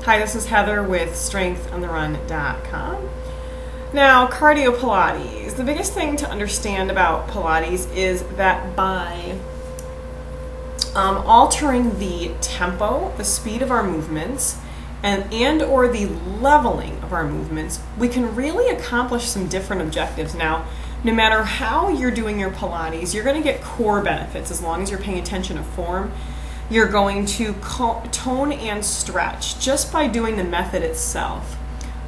Hi, this is Heather with StrengthOnTheRun.com. Now, cardio Pilates. The biggest thing to understand about Pilates is that by altering the tempo, the speed of our movements, and or the leveling of our movements, we can really accomplish some different objectives. Now, no matter how you're doing your Pilates, you're going to get core benefits as long as you're paying attention to form. You're going to tone and stretch just by doing the method itself.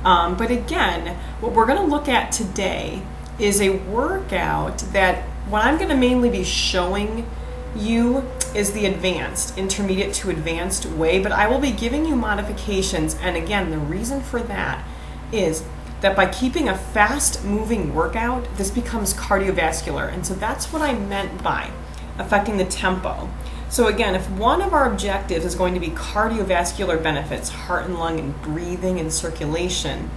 But again, what we're going to look at today is a workout that what I'm going to mainly be showing you is the advanced, intermediate to advanced way, but I will be giving you modifications. And again, the reason for that is that by keeping a fast moving workout, this becomes cardiovascular. And so that's what I meant by affecting the tempo. So again, if one of our objectives is going to be cardiovascular benefits, heart and lung and breathing and circulation,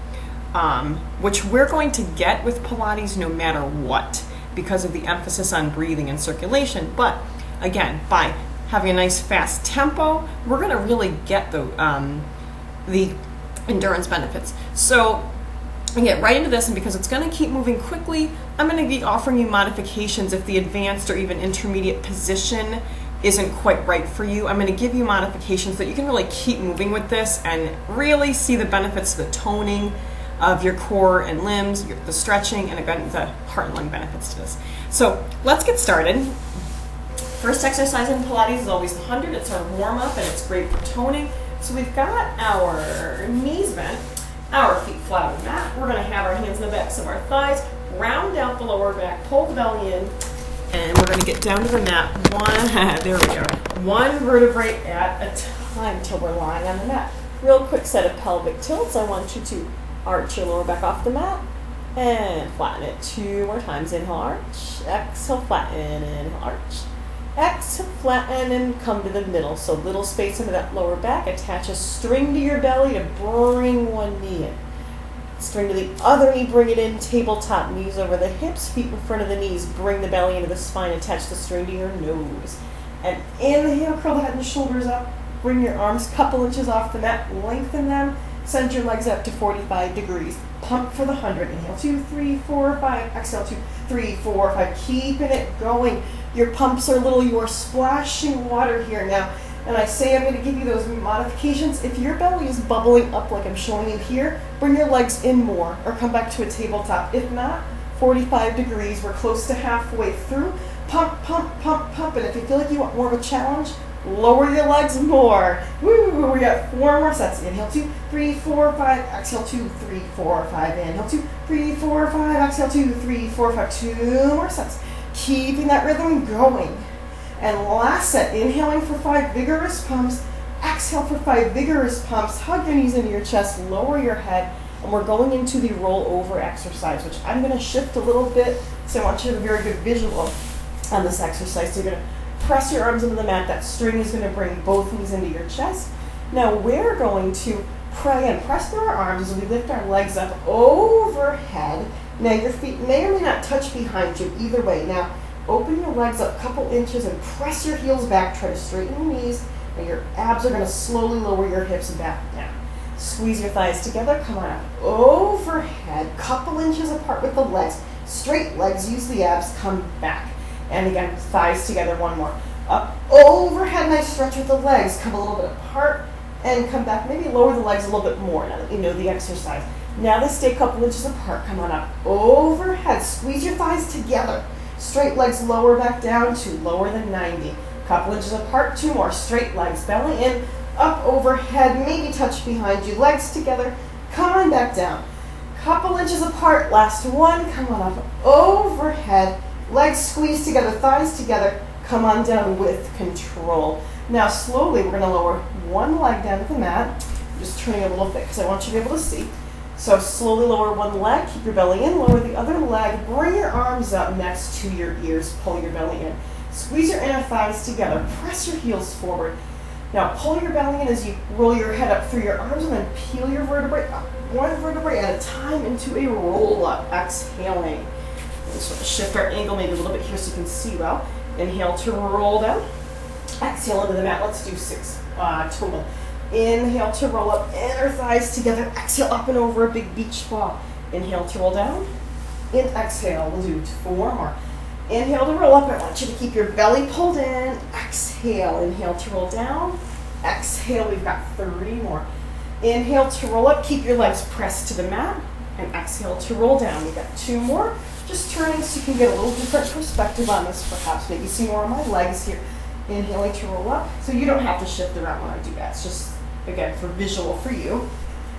which we're going to get with Pilates no matter what, because of the emphasis on breathing and circulation. But again, by having a nice fast tempo, we're going to really get the endurance benefits. So I get right into this, and because it's going to keep moving quickly, I'm going to be offering you modifications if the advanced or even intermediate position isn't quite right for you. I'm going to give you modifications so that you can really keep moving with this and really see the benefits of the toning of your core and limbs, the stretching, and again, the heart and lung benefits to this. So let's get started. First exercise in Pilates is always the 100. It's our warm-up, and it's great for toning. So we've got our knees bent, our feet flat on the mat. We're going to have our hands in the backs of our thighs, round out the lower back, pull the belly in, and we're going to get down to the mat there we go, one vertebrae at a time till we're lying on the mat. Real quick set of pelvic tilts. I want you to arch your lower back off the mat and flatten it 2 more times. Inhale, arch, exhale, flatten, inhale, arch, exhale, flatten, and come to the middle. So little space into that lower back. Attach a string to your belly to bring one knee in. String to the other knee, bring it in, tabletop, knees over the hips, feet in front of the knees, bring the belly into the spine, attach the string to your nose. And inhale, curl the head and shoulders up, bring your arms a couple inches off the mat, lengthen them, send your legs up to 45 degrees. Pump for the 100. Inhale, 2, 3, 4, 5, exhale, 2, 3, 4, 5, keeping it going. Your pumps are little, you are splashing water here now. And I say I'm going to give you those modifications. If your belly is bubbling up like I'm showing you here, bring your legs in more or come back to a tabletop. If not, 45 degrees, we're close to halfway through. Pump, pump, pump, pump. And if you feel like you want more of a challenge, lower your legs more. Woo, we got 4 more sets. Inhale, 2, 3, 4, 5, exhale, 2, 3, 4, 5. Inhale, 2, 3, 4, 5, exhale, 2, 3, 4, 5. 2 more sets. Keeping that rhythm going. And last set, inhaling for 5 vigorous pumps, exhale for 5 vigorous pumps, hug your knees into your chest, lower your head, and we're going into the roll over exercise, which I'm going to shift a little bit, so I want you to have a very good visual on this exercise. So you're going to press your arms into the mat, that string is going to bring both knees into your chest. Now we're going to press through our arms as we lift our legs up overhead. Now your feet may or may not touch behind you, either way. Now, open your legs up a couple inches and press your heels back. Try to straighten your knees, and your abs are going to slowly lower your hips back down. Squeeze your thighs together. Come on up overhead, couple inches apart with the legs. Straight legs, use the abs, come back. And again, thighs together, one more. Up overhead, nice stretch with the legs. Come a little bit apart and come back. Maybe lower the legs a little bit more now that you know the exercise. Now they stay a couple inches apart. Come on up overhead. Squeeze your thighs together. Straight legs lower back down to lower than 90. Couple inches apart, 2 more. Straight legs, belly in, up overhead, maybe touch behind you. Legs together, come on back down. Couple inches apart, last one. Come on up overhead. Legs squeeze together, thighs together. Come on down with control. Now slowly we're going to lower one leg down to the mat. I'm just turning a little bit because I want you to be able to see. So slowly lower one leg, keep your belly in, lower the other leg, bring your arms up next to your ears, pull your belly in. Squeeze your inner thighs together, press your heels forward. Now pull your belly in as you roll your head up through your arms and then peel your vertebrae up, one vertebrae at a time into a roll up, exhaling. We'll sort of shift our angle maybe a little bit here so you can see well. Inhale to roll down, exhale into the mat. Let's do 6 total. Inhale to roll up, inner thighs together. Exhale, up and over, a big beach ball. Inhale to roll down. And exhale, we'll do 4 more. Inhale to roll up. I want you to keep your belly pulled in. Exhale, inhale to roll down. Exhale, we've got 3 more. Inhale to roll up, keep your legs pressed to the mat. And exhale to roll down. We've got 2 more. Just turning so you can get a little different perspective on this, perhaps. Maybe see more of my legs here. Inhaling to roll up. So you don't have to shift around when I do that. It's just, again, for visual for you.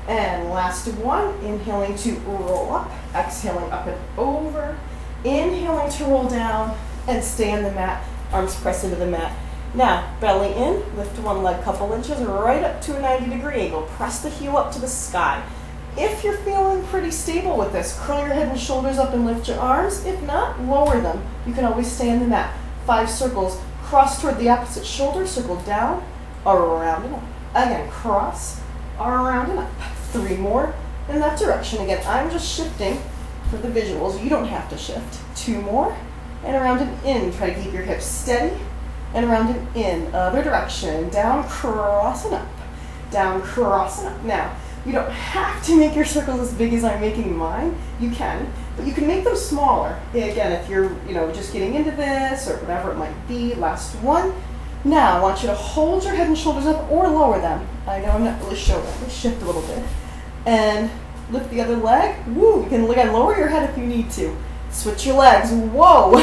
And last one, inhaling to roll up, exhaling up and over, inhaling to roll down, and stay on the mat, arms pressed into the mat. Now, belly in, lift one leg a couple inches, right up to a 90-degree angle. Press the heel up to the sky. If you're feeling pretty stable with this, curl your head and shoulders up and lift your arms. If not, lower them. You can always stay on the mat. 5 circles, cross toward the opposite shoulder, circle down, around and up. Again, cross, around and up. 3 more in that direction. Again, I'm just shifting for the visuals. You don't have to shift. 2 more, and around and in. Try to keep your hips steady, and around and in. Other direction. Down, cross, and up. Down, cross, and up. Now, you don't have to make your circles as big as I'm making mine. You can, but you can make them smaller. Again, if you're just getting into this or whatever it might be. Last one. Now, I want you to hold your head and shoulders up or lower them. I know I'm not really showing. Let me shift a little bit. And lift the other leg. Woo, you can again lower your head if you need to. Switch your legs. Whoa.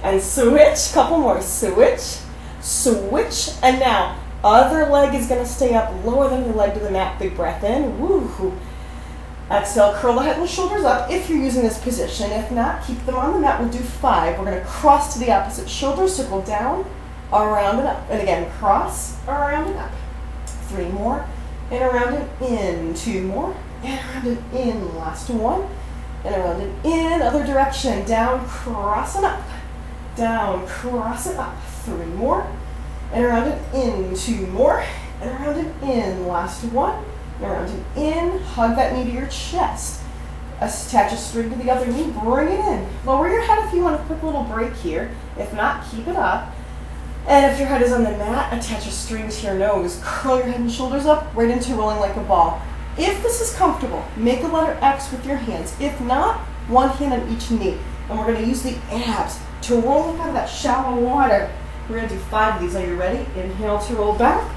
And switch. Couple more. Switch. Switch. And now, other leg is going to stay up. Lower the leg to the mat. Big breath in. Woo. Exhale, curl the head and shoulders up if you're using this position. If not, keep them on the mat. We'll do 5. We're going to cross to the opposite shoulder. Circle down, around and up. And again, cross, around and up. 3 more. And around and in. 2 more. And around and in. Last one. And around and in. Other direction. Down, cross and up. Down, cross and up. 3 more. And around and in. 2 more. And around and in. Last one. And around and in. Hug that knee to your chest. Attach a string to the other knee. Bring it in. Lower your head if you want a quick little break here. If not, keep it up. And if your head is on the mat, attach a string to your nose. Curl your head and shoulders up, right into rolling like a ball. If this is comfortable, make a letter X with your hands. If not, one hand on each knee. And we're going to use the abs to roll up out of that shallow water. We're going to do 5 of these. Are you ready? Inhale to roll back.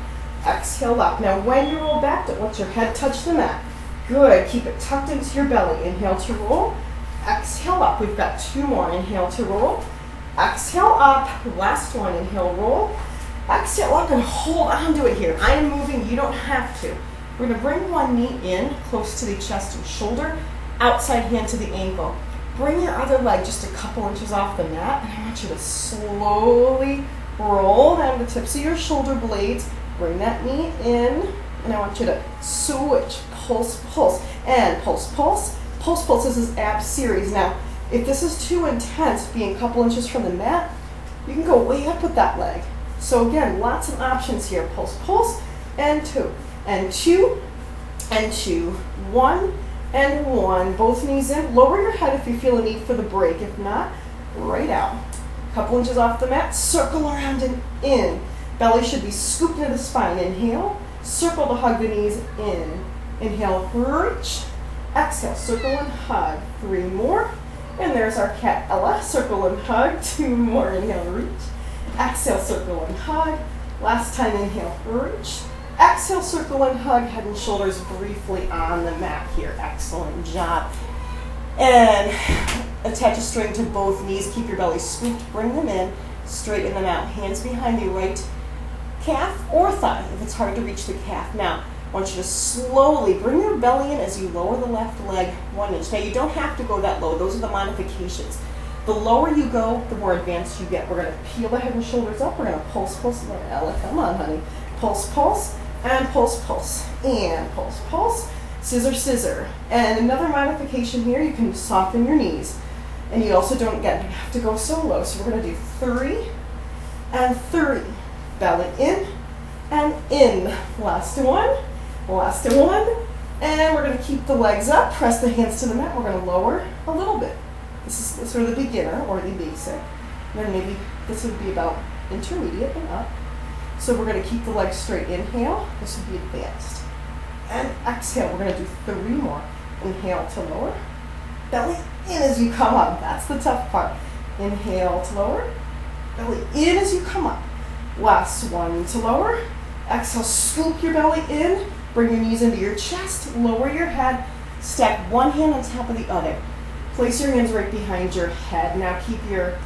Exhale up. Now when you roll back, don't let your head touch the mat. Good. Keep it tucked into your belly. Inhale to roll. Exhale up. We've got 2 more. Inhale to roll. Exhale up. Last one. Inhale, roll. Exhale up and hold on to it here. I am moving. You don't have to. We're going to bring one knee in close to the chest and shoulder. Outside hand to the ankle. Bring your other leg just a couple inches off the mat. And I want you to slowly roll down the tips of your shoulder blades. Bring that knee in. And I want you to switch. Pulse, pulse. And pulse, pulse. Pulse, pulse. This is ab series. Now, if this is too intense, being a couple inches from the mat, you can go way up with that leg. So again, lots of options here. Pulse, pulse, and 2, and 2, and 2, 1, and 1. Both knees in. Lower your head if you feel a need for the break. If not, right out. Couple inches off the mat. Circle around and in. Belly should be scooped into the spine. Inhale. Circle to hug the knees in. Inhale, reach. Exhale, circle and hug. 3 more. And there's our cat Ella. Circle and hug. 2 more. Inhale, reach. Exhale, circle and hug. Last time, inhale, reach. Exhale, circle and hug. Head and shoulders briefly on the mat here. Excellent job. And attach a string to both knees. Keep your belly scooped. Bring them in. Straighten them out. Hands behind the right calf or thigh if it's hard to reach the calf. Now, I want you to slowly bring your belly in as you lower the left leg 1 inch. Now, you don't have to go that low. Those are the modifications. The lower you go, the more advanced you get. We're going to peel the head and shoulders up. We're going to pulse, pulse. Ella, come on, honey. Pulse, pulse, and pulse, pulse. And pulse, pulse. Scissor, scissor. And another modification here, you can soften your knees. And you also don't have to go so low. So we're going to do 3 and 3. Belly in and in. Last one. Last one. And we're going to keep the legs up. Press the hands to the mat. We're going to lower a little bit. This is sort of the beginner or the basic. Then maybe this would be about intermediate and up. So we're going to keep the legs straight. Inhale, this will be advanced. And exhale, we're going to do 3 more. Inhale to lower. Belly in as you come up. That's the tough part. Inhale to lower. Belly in as you come up. Last one to lower. Exhale, scoop your belly in. Bring your knees into your chest. Lower your head. Stack one hand on top of the other. Place your hands right behind your head. Now keep your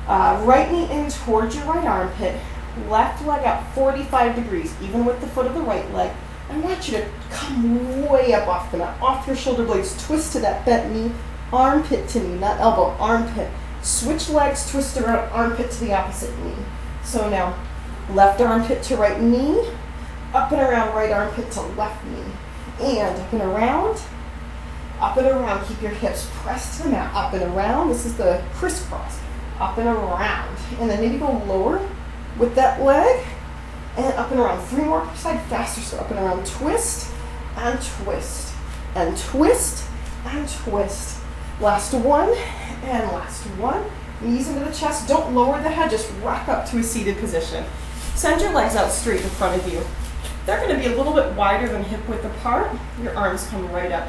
right knee in towards your right armpit. Left leg out 45 degrees, even with the foot of the right leg. I want you to come way up off the mat, off your shoulder blades. Twist to that bent knee, armpit to knee, not elbow, armpit. Switch legs, twist around, armpit to the opposite knee. So now, left armpit to right knee, up and around, right armpit to left knee. And up and around, keep your hips pressed to the mat, up and around. This is the crisscross, up and around. And then maybe go lower with that leg, and up and around. 3 more per side, faster. So up and around, twist, and twist, and twist, and twist. Last one, and last one. Knees into the chest. Don't lower the head, just rock up to a seated position. Send your legs out straight in front of you. They're going to be a little bit wider than hip width apart. Your arms come right up.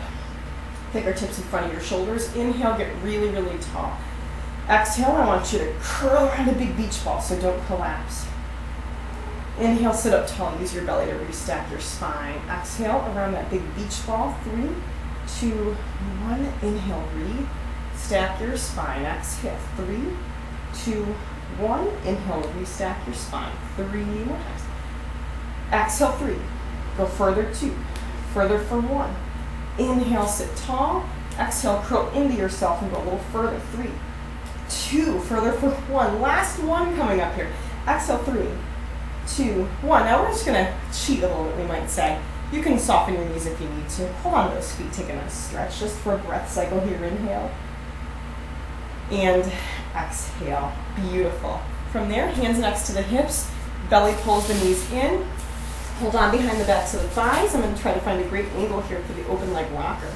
Fingertips in front of your shoulders. Inhale, get really, really tall. Exhale, I want you to curl around a big beach ball, so don't collapse. Inhale, sit up tall, use your belly to restack your spine. Exhale, around that big beach ball. 3, 2, 1. Inhale, restack your spine. Exhale, 3, 2, 1. Inhale, restack your spine. 3 more times. Exhale, 3. Go further, 2. Further for 1. Inhale, sit tall. Exhale, curl into yourself and go a little further. 3, 2, further for 1. Last one coming up here. Exhale, 3, 2, 1. Now we're just gonna cheat a little bit, we might say. You can soften your knees if you need to. Hold on to those feet, take a nice stretch just for a breath cycle here. Inhale. And exhale. Beautiful. From there, hands next to the hips, belly pulls the knees in. Hold on behind the backs of the thighs. I'm gonna try to find a great angle here for the open leg rocker.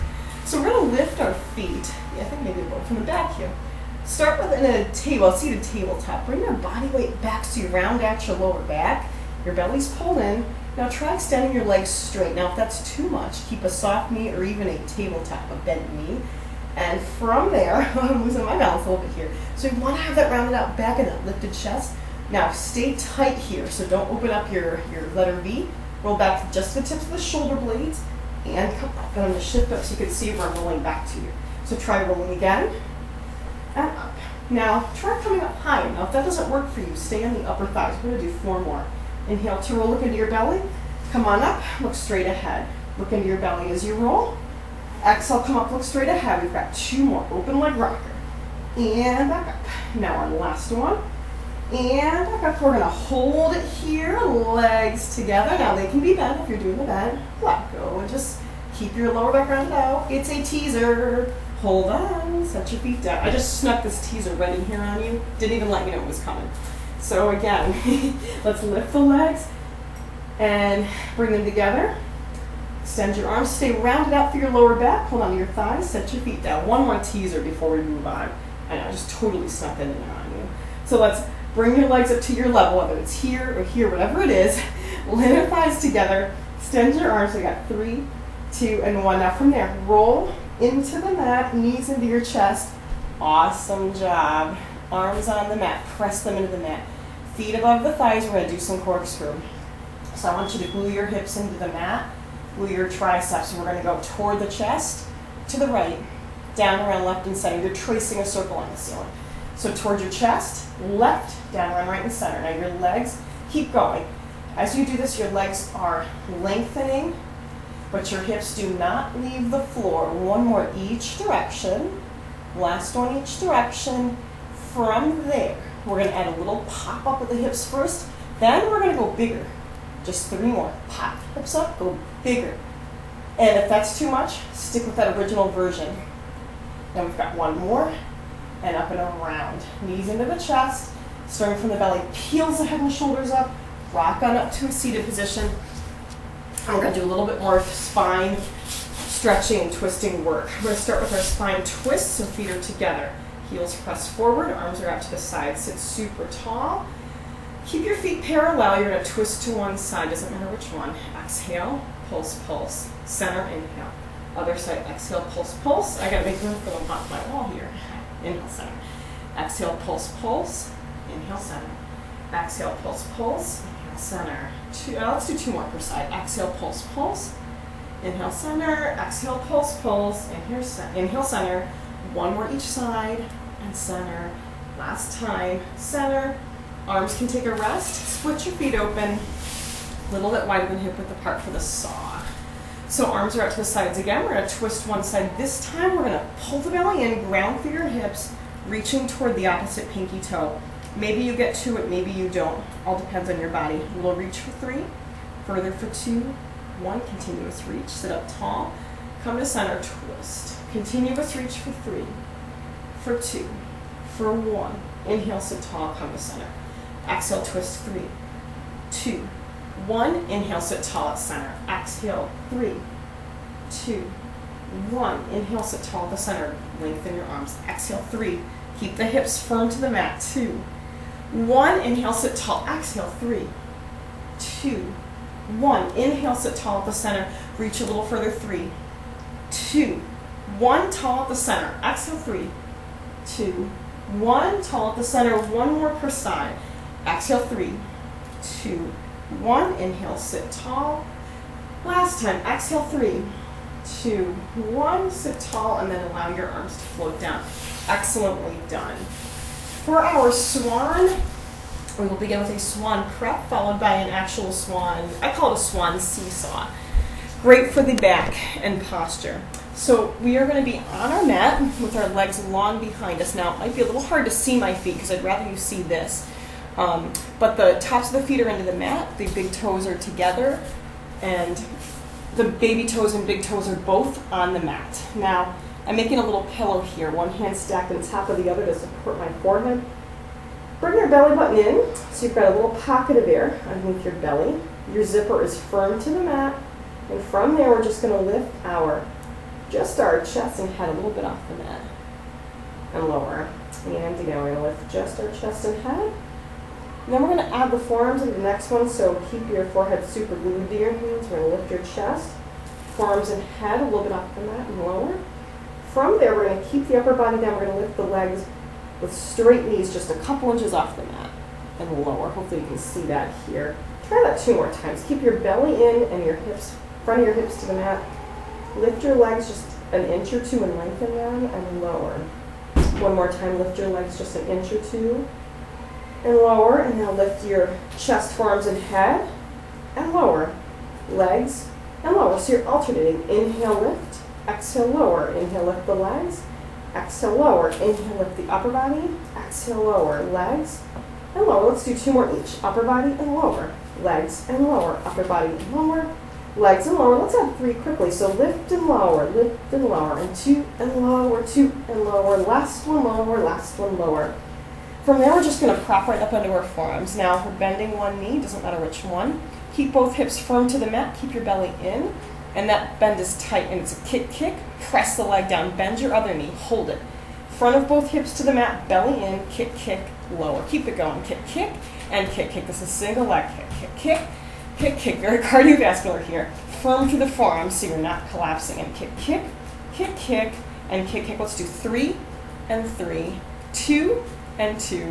So we're gonna lift our feet. I think maybe we'll go from the back here. Start with in a seated tabletop. Bring your body weight back so you round out your lower back. Your belly's pulled in. Now try extending your legs straight. Now if that's too much, keep a soft knee or even a tabletop, a bent knee. And from there, I'm losing my balance a little bit here. So you want to have that rounded out back and that lifted chest. Now stay tight here, so don't open up your letter V. Roll back to just the tips of the shoulder blades and come up. And I'm going to shift up so you can see where I'm rolling back to you. So try rolling again. And up. Now, try coming up higher. Now, if that doesn't work for you, stay on the upper thighs. We're going to do 4 more. Inhale to roll, look into your belly. Come on up, look straight ahead. Look into your belly as you roll. Exhale, come up, look straight ahead. We've got 2 more. Open leg rocker. And back up. Now our last one. And back up. We're going to hold it here, legs together. Now, they can be bent if you're doing the bend. Let go and just keep your lower back rounded out. It's a teaser. Hold on, set your feet down. I just snuck this teaser right in here on you. Didn't even let you know it was coming. So again, let's lift the legs and bring them together. Extend your arms, stay rounded out through your lower back. Hold on to your thighs, set your feet down. One more teaser before we move on. I know, I just totally snuck it in there on you. So let's bring your legs up to your level, whether it's here or here, whatever it is. Lift your thighs together, extend your arms. We got 3, 2, and 1. Now from there, roll into the mat, knees into your chest. Awesome job. Arms on the mat, press them into the mat. Feet above the thighs, we're going to do some corkscrew. So I want you to glue your hips into the mat, glue your triceps. We're going to go toward the chest, to the right, down, around, left, and center. You're tracing a circle on the ceiling. So toward your chest, left, down, around, right, and center. Now your legs, keep going. As you do this, your legs are lengthening, but your hips do not leave the floor. 1 more each direction. Last one each direction. From there, we're going to add a little pop up with the hips first. Then we're going to go bigger. Just 3 more. Pop, hips up, go bigger. And if that's too much, stick with that original version. Then we've got 1 more. And up and around. Knees into the chest. Starting from the belly, peels the head and shoulders up. Rock on up to a seated position. And we're going to do a little bit more spine stretching and twisting work. We're going to start with our spine twist, so feet are together. Heels press forward, arms are out to the side. Sit super tall. Keep your feet parallel. You're going to twist to one side. Doesn't matter which one. Exhale, pulse, pulse. Center, inhale. Other side, exhale, pulse, pulse. I got to make room for them off my wall here. Inhale, center. Exhale, pulse, pulse. Inhale, center. Exhale, pulse, pulse. Inhale, center. Let's do 2 more per side. Exhale, pulse, pulse. Inhale, center. Exhale, pulse, pulse. Inhale, center. 1 more each side. And center. Last time. Center. Arms can take a rest. Split your feet open. A little bit wider than hip width apart for the saw. So arms are out to the sides again. We're going to twist one side. This time we're going to pull the belly in, ground through your hips, reaching toward the opposite pinky toe. Maybe you get to it, maybe you don't. All depends on your body. We'll reach for 3, further for 2, 1, continuous reach. Sit up tall, come to center, twist. Continuous reach for 3, for 2, for 1. Inhale, sit tall, come to center. Exhale, twist 3, 2, 1. Inhale, sit tall at center. Exhale, 3, 2, 1. Inhale, sit tall at the center. Lengthen your arms. Exhale, 3. Keep the hips firm to the mat. 2, 1. Inhale, sit tall. Exhale, 3, 2, 1. Inhale, sit tall at the center. Reach a little further. 3, 2, 1. Tall at the center. Exhale, 3, 2, 1. Tall at the center. 1 more per side. Exhale, 3, 2, 1. Inhale, sit tall. Last time. Exhale, 3, 2, 1. Sit tall, and then allow your arms to float down. Excellently done. For our swan, we will begin with a swan prep, followed by an actual swan. I call it a swan seesaw. Great for the back and posture. So we are going to be on our mat with our legs long behind us. Now, it might be a little hard to see my feet because I'd rather you see this. But the tops of the feet are into the mat, the big toes are together, and the baby toes and big toes are both on the mat. Now, I'm making a little pillow here, one hand stacked on top of the other to support my forehead. Bring your belly button in, so you've got a little pocket of air underneath your belly. Your zipper is firm to the mat, and from there we're just going to lift just our chest and head a little bit off the mat, and lower. And again, we're going to lift just our chest and head. And then we're going to add the forearms into the next one, so keep your forehead super glued to your hands. We're going to lift your chest, forearms and head a little bit off the mat and lower. From there, we're going to keep the upper body down. We're going to lift the legs with straight knees just a couple inches off the mat and lower. Hopefully you can see that here. Try that 2 more times. Keep your belly in and your hips, front of your hips to the mat. Lift your legs just an inch or 2 and lengthen them and lower. 1 more time, lift your legs just an inch or 2. And lower, and now lift your chest, forearms, and head, and lower. Legs, and lower. So you're alternating. Inhale, lift. Exhale, lower. Inhale, lift the legs. Exhale, lower. Inhale, lift the upper body. Exhale, lower. Legs, and lower. Let's do 2 more each. Upper body and lower. Legs and lower. Upper body and lower. Legs and lower. Let's add 3 quickly. So lift and lower, and 2 and lower, 2 and lower. Last one lower, last one lower. From there, we're just going to prop right up onto our forearms. Now, we're bending one knee, doesn't matter which one. Keep both hips firm to the mat, keep your belly in, and that bend is tight, and it's a kick, kick. Press the leg down, bend your other knee, hold it. Front of both hips to the mat, belly in, kick, kick, lower. Keep it going, kick, kick, and kick, kick. This is single leg kick, kick, kick, kick, kick. Very cardiovascular here. Firm to the forearms so you're not collapsing. And kick, kick, kick, kick, and kick, kick. Let's do 3 and 3, 2 and 2,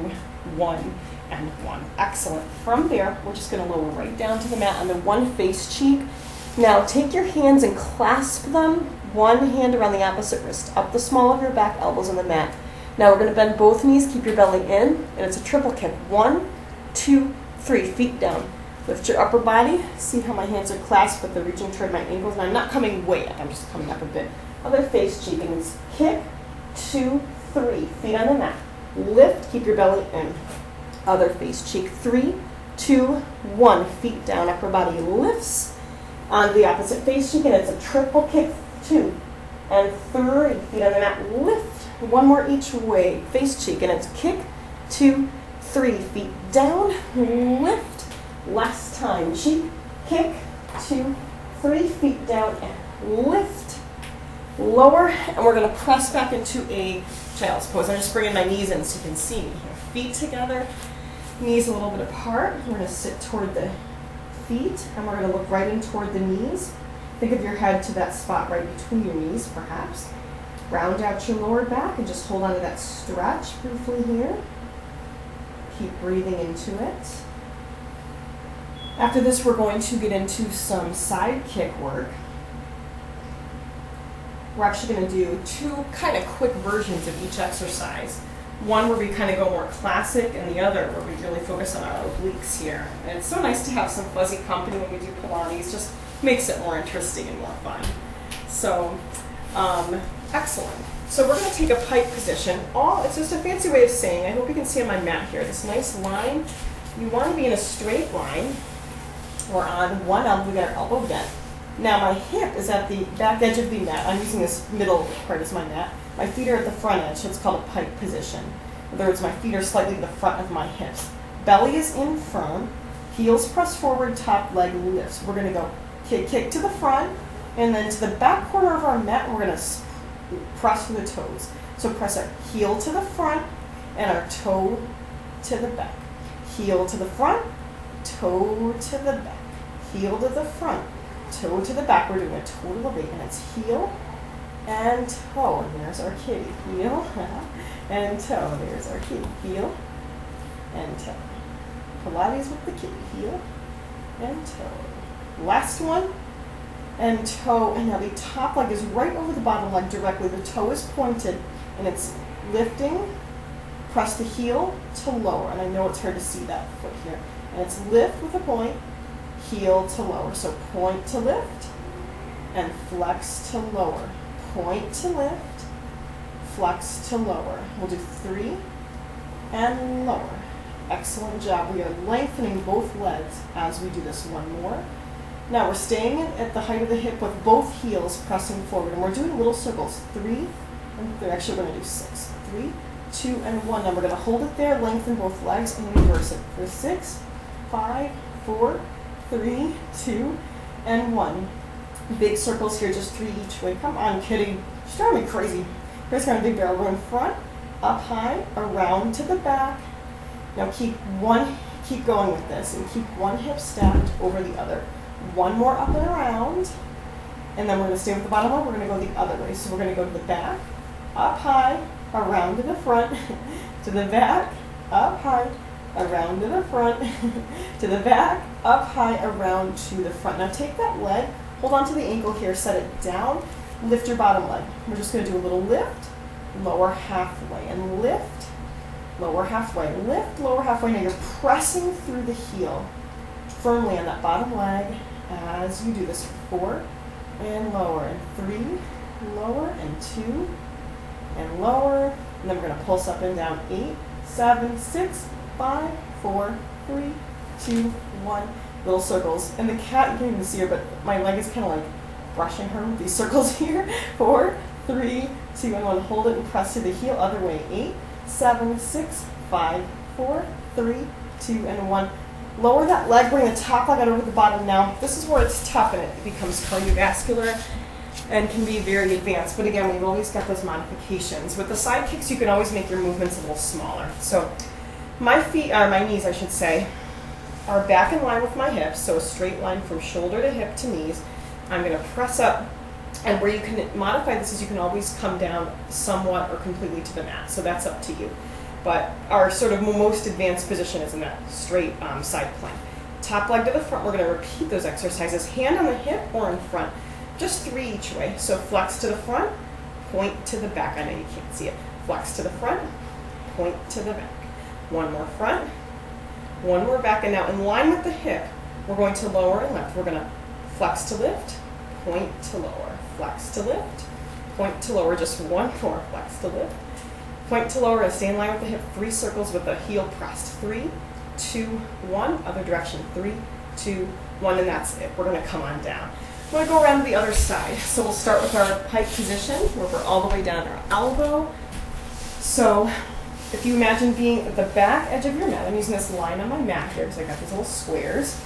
1 and 1. Excellent. From there, we're just going to lower right down to the mat on the one face cheek. Now take your hands and clasp them, one hand around the opposite wrist, up the small of your back, elbows on the mat. Now we're going to bend both knees, keep your belly in, and it's a triple kick. 1, 2, 3, feet down. Lift your upper body. See how my hands are clasped, but they're reaching toward my ankles. And I'm not coming way up, I'm just coming up a bit. Other face cheek, and it's kick, 2, 3, feet on the mat. Lift, keep your belly in. Other face cheek, 3, 2, 1, feet down, upper body lifts on the opposite face cheek, and it's a triple kick, 2 and 3, feet on the mat, lift, 1 more each way, face cheek, and it's kick, 2, 3, feet down, lift, last time, cheek, kick, 2, 3, feet down, and lift, lower, and we're going to press back into a child's pose. I'm just bringing my knees in so you can see me here. Feet together, Knees a little bit apart. We're going to sit toward the feet, and we're going to look right in toward the knees. Think of your head to that spot right between your knees, perhaps. Round out your lower back and just hold on to that stretch briefly here. Keep breathing into it. After this, we're going to get into some side kick work. We're actually going to do two kind of quick versions of each exercise. One where we kind of go more classic, and the other where we really focus on our obliques here. And it's so nice to have some fuzzy company when we do Pilates, just makes it more interesting and more fun. So, excellent. So we're going to take a pike position. It's just a fancy way of saying, I hope you can see on my mat here, this nice line. You want to be in a straight line. We're on one elbow, we got our elbow bent. Now my hip is at the back edge of the mat. I'm using this middle part as my mat. My feet are at the front edge, so it's called a pike position. In other words, my feet are slightly to the front of my hips. Belly is in front, heels press forward, top leg lifts. We're going to go kick to the front, and then to the back corner of our mat, we're going to press through the toes. So press our heel to the front and our toe to the back. Heel to the front, toe to the back. Heel to the front, toe to the back. We're doing a total of 8, and it's heel and toe. And there's our kitty. Heel and toe. There's our kitty. Heel and toe. Pilates with the kitty. Heel and toe. Last one. And toe, and now the top leg is right over the bottom leg directly. The toe is pointed, and it's lifting. Press the heel to lower, and I know it's hard to see that foot here. And it's lift with a point, heel to lower. So point to lift, and flex to lower. Point to lift, flex to lower. We'll do 3, and lower. Excellent job. We are lengthening both legs as we do this. One more. Now we're staying at the height of the hip with both heels pressing forward, and we're doing little circles. 3 and 3. Actually, we're going to do 6. 3, 2, and 1. Now we're going to hold it there, lengthen both legs, and reverse it for 6, 5, 4, 3, 2, and 1. Big circles here, just 3 each way. Come on, kitty. She's driving me crazy. Here's kind of big barrel. We're in front, up high, around to the back. Now keep going with this, and keep one hip stacked over the other. One more up and around, and then we're going to stay with the bottom leg. We're going to go the other way. So we're going to go to the back, up high, around to the front, to the back, up high, around to the front, to the back, up high, around to the front. Now take that leg, hold on to the ankle here, set it down, lift your bottom leg. We're just going to do a little lift, lower halfway, and lift, lower halfway, lift, lower halfway. Now you're pressing through the heel firmly on that bottom leg as you do this. 4 and lower, and 3, lower, and 2, and lower, and then we're going to pulse up and down. 8, 7, 6, 5, 4, 3, 2, 1. Little circles. And the cat, you can't even see her, but my leg is kind of like brushing her with these circles here. 4, 3, 2, and 1. Hold it and press to the heel. Other way. 8, 7, 6, 5, 4, 3, 2, and 1. Lower that leg, bring the top leg out over the bottom. Now, this is where it's tough and it becomes cardiovascular and can be very advanced. But again, we've always got those modifications. With the side kicks, you can always make your movements a little smaller. So my knees, I should say, are back in line with my hips. So a straight line from shoulder to hip to knees. I'm going to press up. And where you can modify this is you can always come down somewhat or completely to the mat. So that's up to you. But our sort of most advanced position is in that straight side plank. Top leg to the front, we're going to repeat those exercises. Hand on the hip or in front, just 3 each way. So flex to the front, point to the back. I know you can't see it. Flex to the front, point to the back. One more front, one more back. And now in line with the hip, we're going to lower and lift. We're going to flex to lift, point to lower. Flex to lift, point to lower. Just one more. Flex to lift, point to lower, and stay in line with the hip. 3 circles with the heel pressed. 3, 2, 1. Other direction. 3, 2, 1, and that's it. We're going to come on down. I'm going to go around to the other side. So we'll start with our pike position, where we're all the way down our elbow. So if you imagine being at the back edge of your mat, I'm using this line on my mat here because I got these little squares,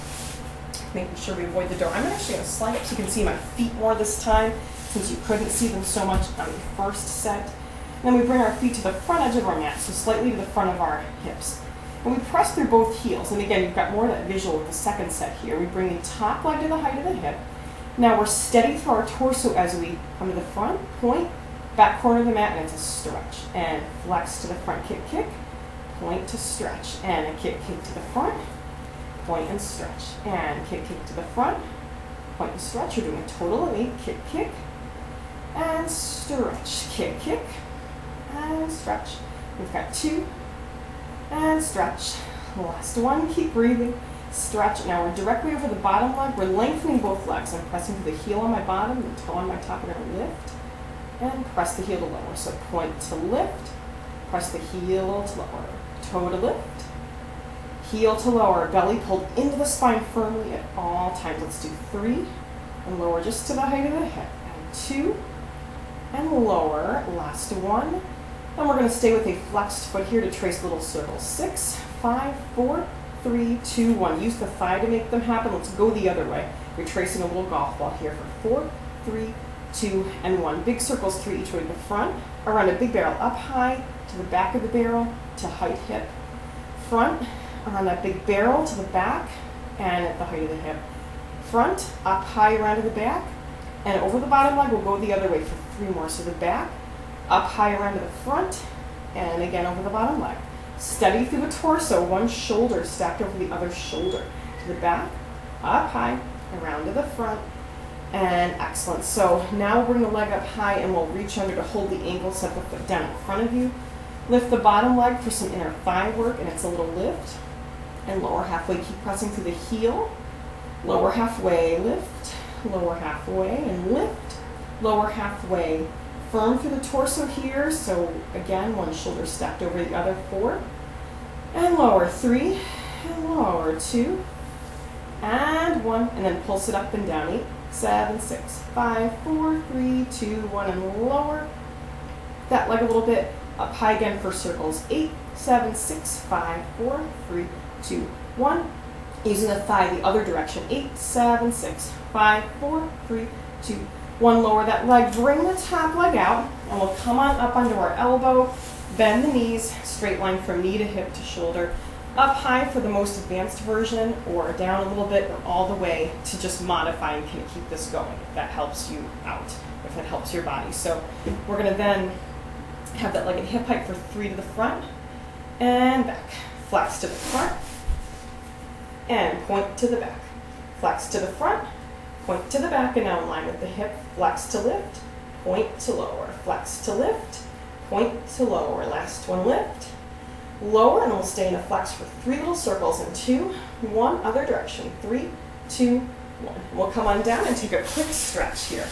making sure we avoid the door. I'm actually going to slide up so you can see my feet more this time, since you couldn't see them so much on the first set. Then we bring our feet to the front edge of our mat, so slightly to the front of our hips. And we press through both heels. And again, you've got more of that visual with the second set here. We bring the top leg to the height of the hip. Now we're steady through our torso as we come to the front, point, back corner of the mat, and it's a stretch. And flex to the front, kick, kick, point to stretch. And a kick, kick to the front, point and stretch. And kick, kick to the front, point and stretch. You're doing a total of 8. Kick, kick, and stretch. Kick, kick, and stretch. We've got 2, and stretch. Last one, keep breathing. Stretch. Now we're directly over the bottom leg. We're lengthening both legs. I'm pressing to the heel on my bottom, the toe on my top. We're going to lift and press the heel to lower. So point to lift, press the heel to lower, toe to lift, heel to lower, belly pulled into the spine firmly at all times. Let's do 3 and lower just to the height of the hip. And 2 and lower. Last one. And we're going to stay with a flexed foot here to trace little circles. 6, 5, 4, 3, 2, 1. Use the thigh to make them happen. Let's go the other way. We're tracing a little golf ball here for 4, 3, 2, and 1. Big circles 3 each way to the front, around a big barrel, up high, to the back of the barrel, to height hip. Front, around that big barrel, to the back, and at the height of the hip. Front, up high, around to the back, and over the bottom leg, we'll go the other way for 3 more. So the back, up high, around to the front, and again over the bottom leg. Steady through the torso, one shoulder stacked over the other shoulder. To the back, up high, around to the front, and excellent. So now bring the leg up high and we'll reach under to hold the ankle, set the foot down in front of you. Lift the bottom leg for some inner thigh work, and it's a little lift. And lower halfway, keep pressing through the heel. Lower halfway, lift. Lower halfway, and lift. Lower halfway. Firm through the torso here, so again, one shoulder stacked over the other. 4, and lower. 3, and lower. 2, and 1, and then pulse it up and down. 8, 7, 6, 5, 4, 3, 2, 1, and lower. That leg a little bit. Up high again for circles. 8, 7, 6, 5, 4, 3, 2, 1. Using the thigh the other direction. 8, 7, 6, 5, 4, 3, 2, 1. Lower that leg. Bring the top leg out, and we'll come on up onto our elbow. Bend the knees. Straight line from knee to hip to shoulder. Up high for the most advanced version, or down a little bit, or all the way to just modify and kind of keep this going. If that helps you out, if it helps your body. So we're going to then have that leg at hip height for 3 to the front and back. Flex to the front and point to the back. Flex to the front, point to the back, and now in line with the hip. Flex to lift, point to lower. Flex to lift, point to lower. Last one, lift, lower, and we'll stay in a flex for 3 little circles in 2, 1, other direction. 3, 2, 1. We'll come on down and take a quick stretch here.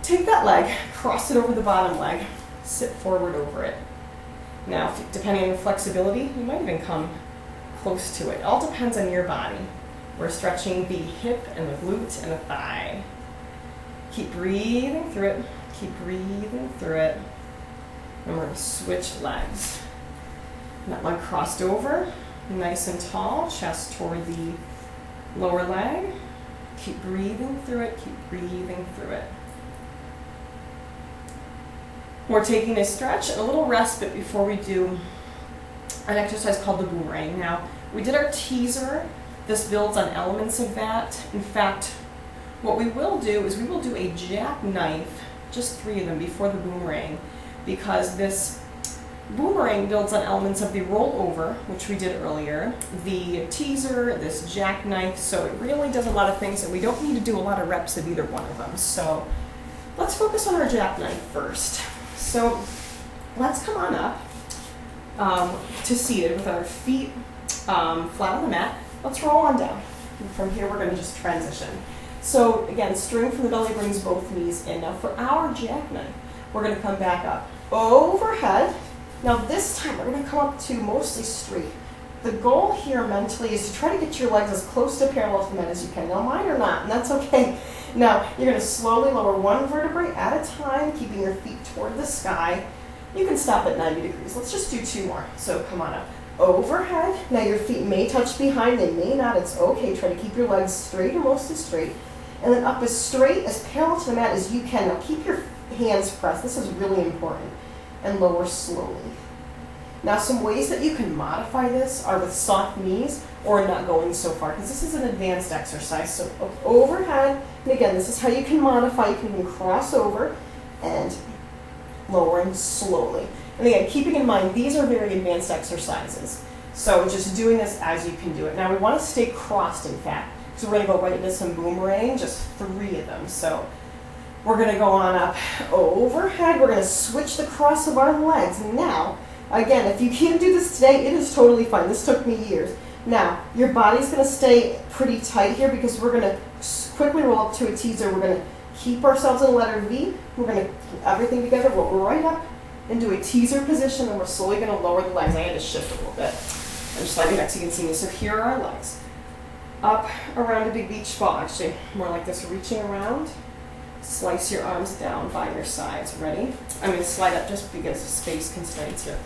Take that leg, cross it over the bottom leg, sit forward over it. Now, depending on your flexibility, you might even come close to it. It all depends on your body. We're stretching the hip and the glute and the thigh. Keep breathing through it. Keep breathing through it. And we're going to switch legs. That leg crossed over, nice and tall, chest toward the lower leg. Keep breathing through it. Keep breathing through it. We're taking a stretch and a little respite before we do an exercise called the boomerang. Now, we did our teaser. This builds on elements of that. In fact, what we will do is we will do a jackknife, just 3 of them before the boomerang, because this boomerang builds on elements of the rollover, which we did earlier, the teaser, this jackknife, so it really does a lot of things, and we don't need to do a lot of reps of either one of them. So let's focus on our jackknife first. So let's come on up to seated with our feet flat on the mat. Let's roll on down. And from here, we're going to just transition. So again, string from the belly brings both knees in. Now for our jackknife, we're going to come back up overhead. Now this time, we're going to come up to mostly straight. The goal here mentally is to try to get your legs as close to parallel to the mat as you can. Now mine are not, and that's okay. Now you're going to slowly lower one vertebrae at a time, keeping your feet toward the sky. You can stop at 90 degrees. Let's just do 2 more. So come on up. Overhead. Now your feet may touch behind, they may not. It's okay. Try to keep your legs straight or mostly straight. And then up as straight, as parallel to the mat as you can. Now keep your hands pressed. This is really important. And lower slowly. Now some ways that you can modify this are with soft knees or not going so far, because this is an advanced exercise. So overhead, and again, this is how you can modify. You can even cross over and lowering slowly. And again, keeping in mind, these are very advanced exercises. So just doing this as you can do it. Now we want to stay crossed, in fact. So we're going to go right into some boomerang, just 3 of them. So we're going to go on up overhead. We're going to switch the cross of our legs. Now, again, if you can't do this today, it is totally fine. This took me years. Now, your body's going to stay pretty tight here because we're going to quickly roll up to a teaser. We're going to keep ourselves in the letter V. We're going to keep everything together, roll right up into a teaser position, and we're slowly going to lower the legs. I had to shift a little bit. I'm just sliding back so you can see me. So here are our legs. Up around a big beach ball, actually. More like this, reaching around. Slice your arms down by your sides. Ready? I'm going to slide up just because of space constraints here.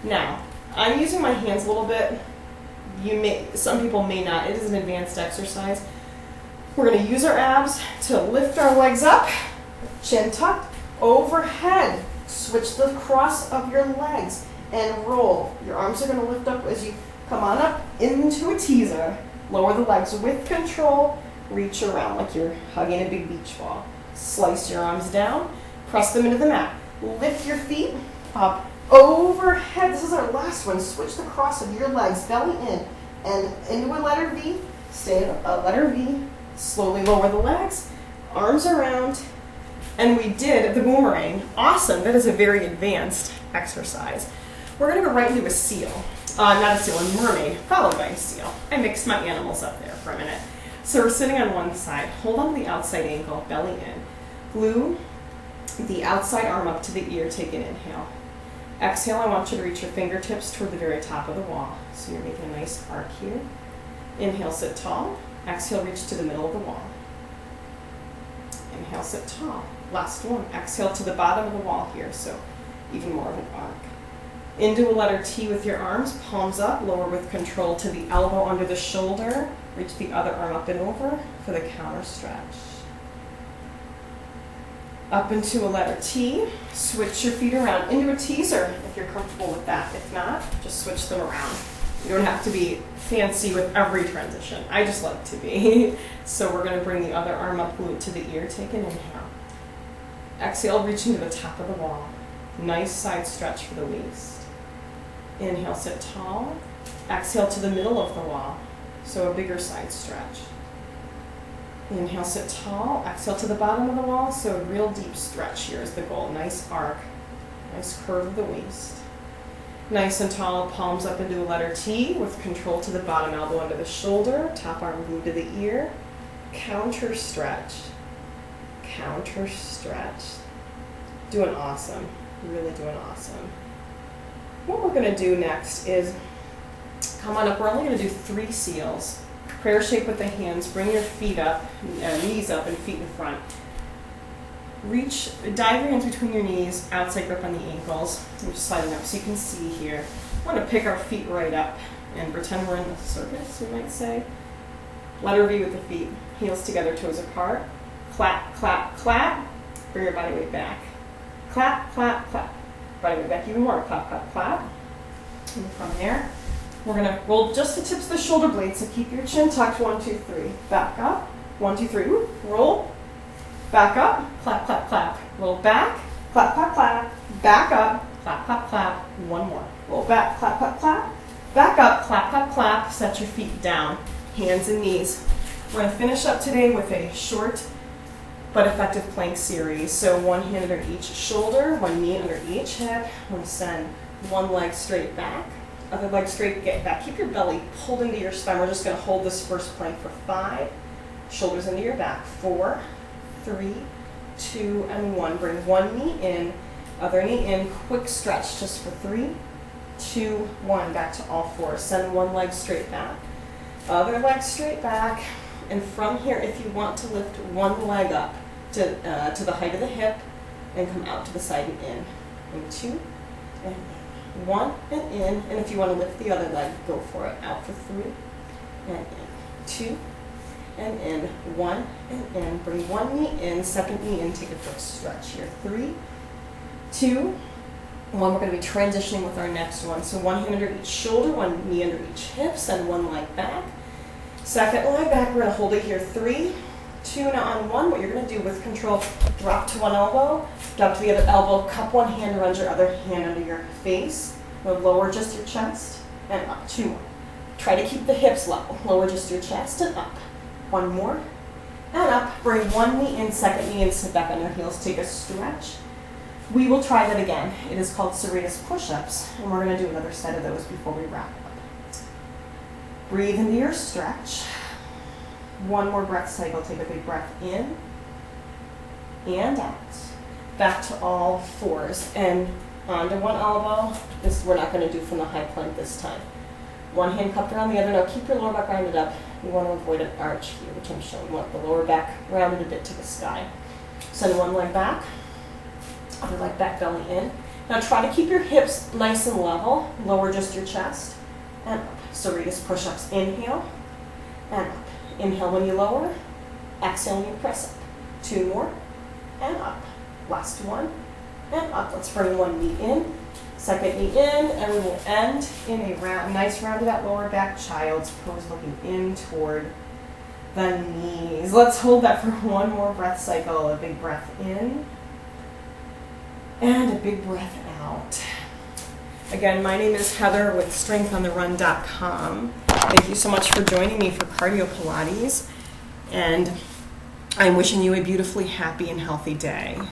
Now, I'm using my hands a little bit. Some people may not. It is an advanced exercise. We're going to use our abs to lift our legs up, chin tucked, overhead. Switch the cross of your legs and roll. Your arms are going to lift up as you come on up into a teaser. Lower the legs with control. Reach around like you're hugging a big beach ball. Slice your arms down. Press them into the mat. Lift your feet up overhead. This is our last one. Switch the cross of your legs, belly in, and into a letter V. Stay in a letter V. Slowly lower the legs. Arms around. And we did the boomerang. Awesome. That is a very advanced exercise. We're going to go right into a seal. Not a seal, a mermaid, followed by a seal. I mixed my animals up there for a minute. So we're sitting on one side. Hold on to the outside ankle, belly in. Glue the outside arm up to the ear. Take an inhale. Exhale, I want you to reach your fingertips toward the very top of the wall. So you're making a nice arc here. Inhale, sit tall. Exhale, reach to the middle of the wall. Inhale, sit tall. Last one. Exhale to the bottom of the wall here, so even more of an arc. Into a letter T with your arms, palms up, lower with control to the elbow under the shoulder. Reach the other arm up and over for the counter stretch. Up into a letter T, switch your feet around into a teaser if you're comfortable with that. If not, just switch them around. You don't have to be fancy with every transition. I just like to be. So we're going to bring the other arm up, glue it to the ear. Take an inhale. Exhale, reaching to the top of the wall. Nice side stretch for the waist. Inhale, sit tall. Exhale to the middle of the wall. So a bigger side stretch. Inhale, sit tall. Exhale to the bottom of the wall. So a real deep stretch here is the goal. Nice arc. Nice curve of the waist. Nice and tall, palms up into a letter T with control to the bottom elbow under the shoulder. Top arm glued to the ear. Counter stretch. Counter stretch. Doing awesome. Really doing awesome. What we're going to do next is come on up. We're only going to do 3 seals. Prayer shape with the hands. Bring your feet up, knees up and feet in front. Reach, dive your hands between your knees, outside grip on the ankles. I'm just sliding up so you can see here. We're going to pick our feet right up and pretend we're in the circus, you might say. Letter V with the feet. Heels together, toes apart. Clap, clap, clap. Bring your body weight back. Clap, clap, clap. Body weight back even more. Clap, clap, clap. And from there, we're going to roll just the tips of the shoulder blades. So keep your chin tucked. 1, 2, 3. Back up. 1, 2, 3. Woo. Roll. Back up. Clap, clap, clap. Roll back. Clap, clap, clap. Back up. Clap, clap, clap. One more. Roll back. Clap, clap, clap. Back up. Clap, clap, clap. Set your feet down. Hands and knees. We're going to finish up today with a short but effective plank series. So one hand under each shoulder, one knee under each hip. We're going to send one leg straight back, other leg straight, get back. Keep your belly pulled into your spine. We're just going to hold this first plank for 5. Shoulders into your back. 4, 3, 2, and 1. Bring one knee in, other knee in. Quick stretch just for 3, 2, 1. Back to all 4. Send one leg straight back, other leg straight back. And from here, if you want to lift one leg up to the height of the hip and come out to the side and in. And 2, and in. 1, and in. And if you want to lift the other leg, go for it. Out for 3, and in. 2, and in. 1, and in. Bring one knee in, second knee in. Take a quick stretch here. 3, 2, one we're going to be transitioning with our next one. So one hand under each shoulder, one knee under each hips, and one leg back. Second leg back, we're going to hold it here, 3, 2, now on 1, what you're going to do with control, drop to one elbow, drop to the other elbow, cup one hand around your other hand under your face. We'll lower just your chest, and up, 2 more. Try to keep the hips level, lower just your chest, and up. 1 more, and up. Bring one knee in, second knee in, sit back on your heels, take a stretch. We will try that again. It is called serratus push-ups, and we're going to do another set of those before we wrap up. Breathe into your stretch. One more breath cycle. Take a big breath in and out. Back to all fours and onto one elbow. This we're not going to do from the high plank this time. One hand cupped around the other. Now keep your lower back rounded up. You want to avoid an arch here, which I'm showing. You want the lower back rounded a bit to the sky. Send one leg back. Other leg back, belly in. Now try to keep your hips nice and level. Lower just your chest. And up. Serratus push-ups. Inhale. And up. Inhale when you lower. Exhale when you press up. 2 more. And up. Last one. And up. Let's bring one knee in. Second knee in. And we will end in a nice rounded out lower back child's pose, looking in toward the knees. Let's hold that for one more breath cycle. A big breath in. And a big breath out. Again, my name is Heather with strengthontheRun.com. Thank you so much for joining me for Cardio Pilates. And I'm wishing you a beautifully happy and healthy day.